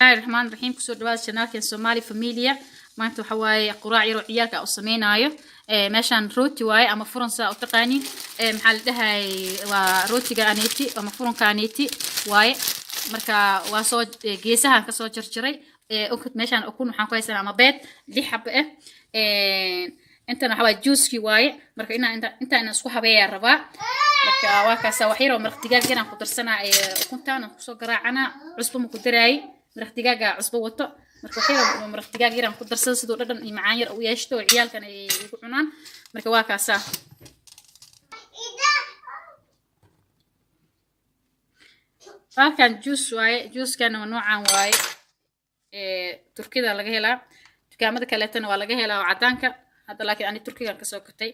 الرحمن الرحيم كسر دواز شناكين سومالي فاميليا ما انتو حواي قراع يروح عيالك او سمينايو ماشان روتي واي اما فرنسا او تقاني محل دهاي وروتي كانيتي اما فرن كانيتي واي marka waa soo geesahan ka soo jarjaray ukut meeshan ukun waxaan ku haysanaa ama beed li xab intana waxa juice waaye marka inta isku habeeyaa rabaa marka waa kaasa wax yar oo maraq digaag yaraan ku darsanaa ukuntaan ku soo garaacana cusbo ma ku daray maraq digaaga cusbo wato marka wax yar oo maraq digaag yaraan ku darsado sidoo dhadhan iyo macaan yar u yeeshto ciyaalkan ay ku cunaan marka waa kaasa كان جوس واي جوس كان نوعا واي تركيا laga helaa dukaamada kale tan waa laga helaa cadaanka hada laakiin ani turkiga ka soo katay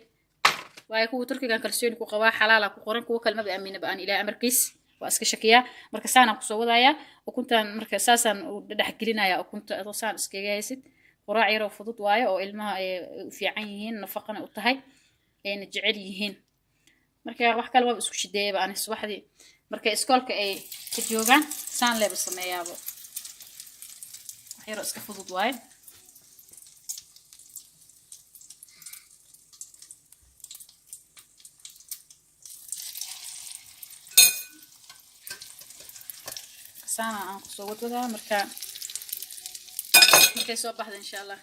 waay kuwa turkiga kalsoon ku qabaa xalaal ku qoran kuwa kalmada aamin baan ilaa amarkiis waa iska shakiya marka saana ku soo wadaya ukuntan marka saasan u dhax gelinaya ukunta saan iskaga haysid quraac yar oo fudud waayo oo ilmaha ay fiican yihiin nafaqana u tahay ay jecel yihiin marka wax kale waa isku shideeyay baan subaxdii marka iskoolka ay ka joogaan saan leeb sameeyaabo waxyar iska fudud waay saan aan ku soo wadada marka soo baxda insha Allah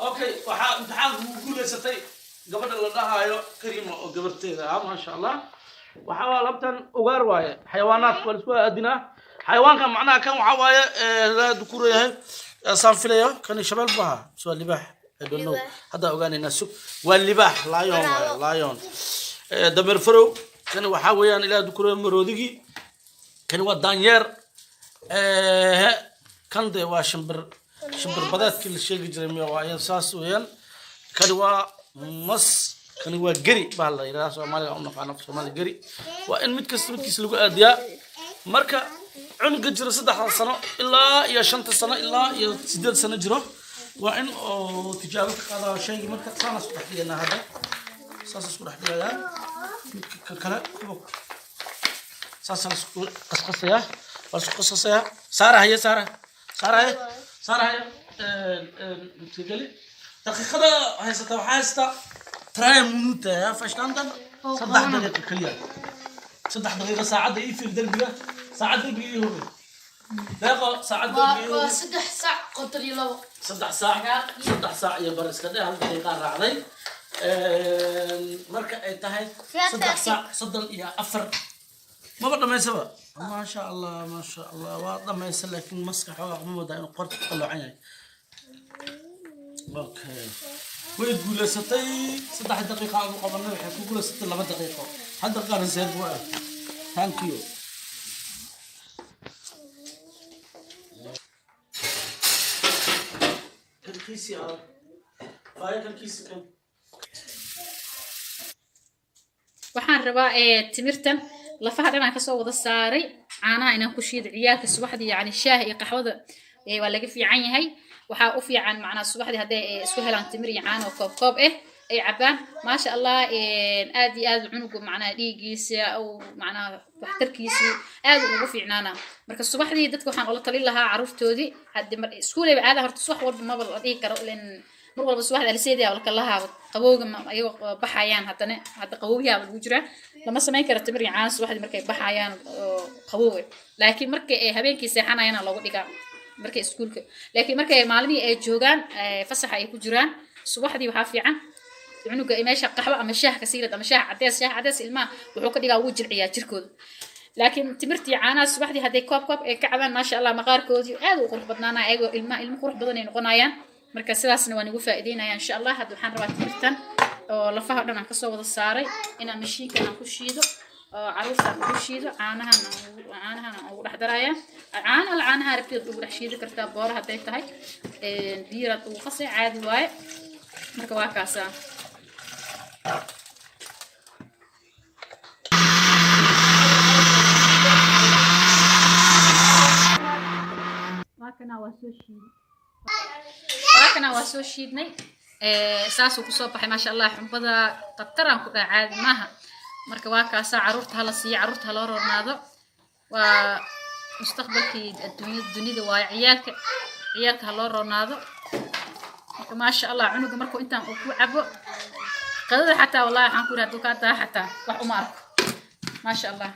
اوكي waxaa imtixaan ugu guuleysatay gabadha la dhahayo Karima oo gabarteeda ma sha Allah waxa waa labtan ugaar waaye xayawaanaad wal isku aadina xayawaanka macnaha kan waxa waaye la dukuro yahay saan filayo kan shabal baha soo libaax I don't know hada ogaanina sug waa libaax lion dameer farow kan waxa weeyaan ila dukuro maroodigi kan waa daanyeer kan de waa shimbir badaadkii la sheegi jiray miyaa waa saas weeyaan kan waa mas kan waa gari baa la yiraahdaa Soomaaliga oo naqaan Soomaali gari waa in mid kasta midkiisa lagu aadiyaa marka cunuga jira 3 sano ilaa iyo 5 sano ilaa iyo 8 sano jiro waa in oo tijaabo ka qaado shayga marka saana isku dhaxdiyana hada saas isku dhaxdiyaa midka kale saas isku qasqasaya saara تقولي دقيقة هيستا وحاستا تراي منوتة يا فاشتاندن صدح دقيقة كليا صدح دقيقة ساعة دقيقة في الدربية ساعة دقيقة هو دقيقة ساعة دقيقة صدح ساعة قدر يلو صدح ساعة يا برس كده هالدقيقة راعي مركا تهاي صدح ساعة صدق يا أفر ما بدنا ما يسوى ما شاء الله واضح ما يسوى لكن مسكح عموما دائما قرط طلع عيني اوكي ويقول ستي 6 دقيقة أو قبلنا يقول 6 دقيقة هذا قال زين واحد ثانك يو الكيسي فايك الكيسي كم waxaan rabaa timirtan lafaha dhanaan ka soo wada saaray caanaha inaan ku shiido ciyaalka subaxdii yani shaah iyo qaxwada waa laga fiican yahay waxa u fiican macna subaxdii haday isku helaan timir iyo caano koob ay cabaan ma sha Allah aad iyo aad cunugu macna dhiigiisa oo macna waxtarkiisa aad ugu fiicnaana marka subaxdii dadku waxaan ula talin lahaa caruurtoodii hadii mar iskuulay aad horta subax walba ma bal dhigi karo ileen mar walba subaxda aliseedia wala kalaha qabowga ayago baxayaan hadana qabowyaha lagu jira lama sameyn karo timir iyo caano subaxdii markay baxayaan qabow laakiin markay habeenkii seexanayaan lagu dhigaa markay iskuulka laakiin markay maalmii ay joogan fasax ay ku jiraan subaxdii waxa fiican cunuga meesha qaxwa ama shaah ka siilad ama shaah cadeys ilmaha wuxuu ka dhigaa wuu jilciyaa jirkooda laakiin timirtii caanaha subaxdii haday koob ay ka cabaan ma sha Allah maqaarkoodii aad u qurux badnaana ayagoo ilmo qurux badan ay noqonayaan marka sidaasna waan ugu faa'iideynaya insha Allah hadda waxaan rabaa timirtan oo lafaha dhan aan ka soo wada saaray inaan mashiinka aan ku shiido caruurta ku shiido caanahan ugu dhex daraya caanaha rabtid ugu dhex shiidi kartaa boor haday tahay biirad ugu qasay caadi waaye marka waa kaasa soo shiiday waakana waa soo shiidnay saasuu kusoo baxay maasha allah xumbada qabtaraan ku dhaca caadi maaha marka waa kaasaa caruurta hala siiyo caruurta haloo roonaado waa mustaqbalkii dunida waayo ciyaalka haloo roonaado marka maasha allah cunuga markuu intaan uu ku cabo qadada xataa wallahi waxaan ku yidhi hadduu kaa daa xataa wax uma arko maasha allah